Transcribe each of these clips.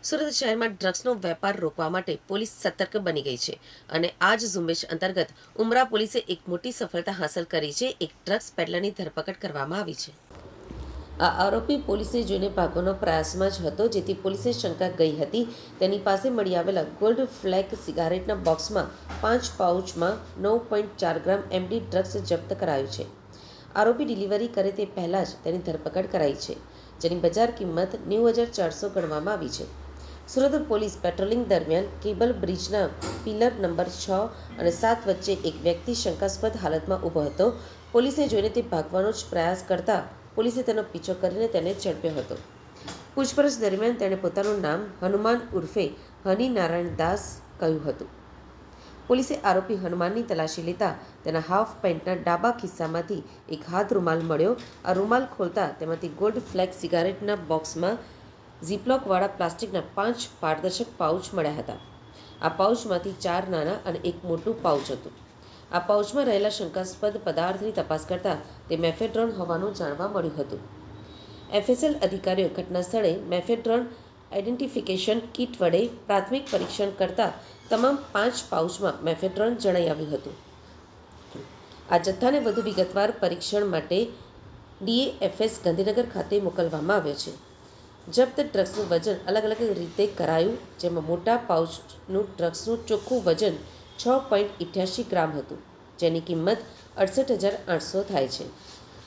સુરત શહેરમાં ડ્રગ્સનો વેપાર રોકવા માટે પોલીસ સતર્ક બની ગઈ છે અને આ જ ઝુંબેશ અંતર્ગત ઉમરા પોલીસે એક મોટી સફળતા હાંસલ કરી છે. એક ડ્રગ્સ પેડલરની ધરપકડ કરવામાં આવી છે. આ આરોપી પોલીસે જોઈને ભાગવાનો પ્રયાસમાં જ હતો, જેથી પોલીસે શંકા ગઈ હતી. તેની પાસે મળી આવેલા ગોલ્ડ ફ્લેગ સિગારેટના બોક્સમાં 5 પાઉચમાં 9.4 ગ્રામ એમડી ડ્રગ્સ જપ્ત કરાયું છે. આરોપી ડિલિવરી કરે તે પહેલાં જ તેની ધરપકડ કરાઈ છે, જેની બજાર કિંમત 90,400 ગણવામાં આવી છે. સુરત પોલીસ પેટ્રોલિંગ દરમિયાન કેબલ બ્રિજના પિલર નંબર 6 અને 7 વચ્ચે એક વ્યક્તિ શંકાસ્પદ હાલતમાં ઊભો હતો. પોલીસને જોઈને તે ભાગવાનો જ પ્રયાસ કરતા પોલીસે તેનો પીછો કરીને તેને ઝડપ્યો હતો. પૂછપરછ દરમિયાન તેણે પોતાનું નામ હનુમાન ઉર્ફે હની નારાયણ દાસ કહ્યું હતું. પોલીસે આરોપી હનુમાનની તલાશી લેતા તેના હાફ પેન્ટના ડાબા ખિસ્સામાંથી એક હાથ રૂમાલ મળ્યો. આ રૂમાલ ખોલતા તેમાંથી ગોલ્ડ ફ્લેગ સિગારેટના બોક્સમાં ઝીપલોકવાળા પ્લાસ્ટિકના 5 પારદર્શક પાઉચ મળ્યા હતા. આ પાઉચમાંથી 4 નાના અને એક મોટું પાઉચ હતું. આ પાઉચમાં રહેલા શંકાસ્પદ પદાર્થની તપાસ કરતા તે મેફેડ્રોન હોવાનું જાણવા મળ્યું હતું. એફએસએલ અધિકારીઓ ઘટના સ્થળે મેફેડ્રોન આઇડેન્ટિફિકેશન કિટ વડે પ્રાથમિક પરીક્ષણ કરતા તમામ 5 પાઉચમાં મેફેડ્રોન જણાઈ આવ્યું હતું. આ જથ્થાને વધુ વિગતવાર પરીક્ષણ માટે ડીએએફએસ ગાંધીનગર ખાતે મોકલવામાં આવ્યો છે. જપ્ત ડ્રગ્સનું વજન અલગ અલગ રીતે કરાયું, જેમાં મોટા પાઉચનું ડ્રગ્સનું ચોખ્ખું વજન 6.88 ગ્રામ હતું, જેની કિંમત 68,800 થાય છે.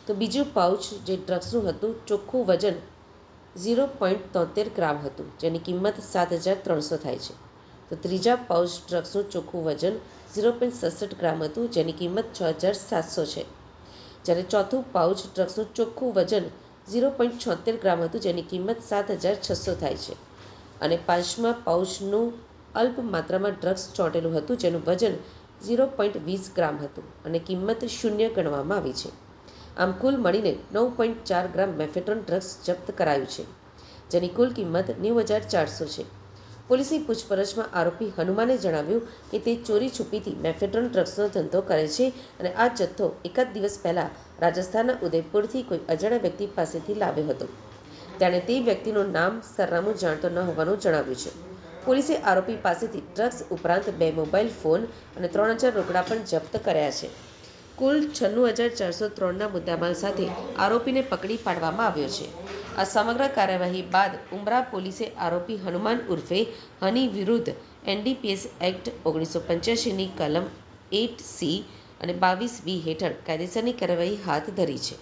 તો બીજું પાઉચ જે ડ્રગ્સનું હતું, ચોખ્ખું વજન 0.73 ગ્રામ હતું, જેની કિંમત 7,300 થાય છે. તો ત્રીજા પાઉચ ડ્રગ્સનું ચોખ્ખું વજન 0.67 ગ્રામ હતું, જેની કિંમત 6,700 છે. જ્યારે ચોથું પાઉચ ડ્રગ્સનું ચોખ્ખું વજન 0.76 ગ્રામ હતું, જેની કિંમત 7,600 થાય છે. અને પાંચમા પાઉચનું અલ્પ માત્રામાં ડ્રગ્સ ચોંટેલું હતું, જેનું વજન 0.20 ગ્રામ હતું અને કિંમત 0 ગણવામાં આવી છે. આમ કુલ મળીને 9.4 ગ્રામ મેફેડ્રોન ડ્રગ્સ જપ્ત કરાયું છે, જેની કુલ કિંમત 90,400 છે. પોલીસની પૂછપરછમાં આરોપી હનુમાને જણાવ્યું કે તે ચોરી છુપીથી મેફેડ્રોન ડ્રગ્સનો ધંધો કરે છે અને આ જથ્થો એકાદ દિવસ પહેલા રાજસ્થાનના ઉદયપુરથી કોઈ અજાણ્યા વ્યક્તિ પાસેથી લાવ્યો હતો. તેણે તે વ્યક્તિનું નામ સરનામું જાણતો ન હોવાનું જણાવ્યું છે. પોલીસે આરોપી પાસેથી ડ્રગ્સ ઉપરાંત 2 મોબાઈલ ફોન અને 3,000 રોકડા પણ જપ્ત કર્યા છે. કુલ 96,403ના મુદ્દામાલ સાથે આરોપીને પકડી પાડવામાં આવ્યો છે. આ સમગ્ર કાર્યવાહી બાદ ઉમરા પોલીસે આરોપી હનુમાન ઉર્ફે હની વિરુદ્ધ એનડીપીએસ એક્ટ 1985ની કલમ 8C અને 22B હેઠળ કાયદેસરની કાર્યવાહી હાથ ધરી છે.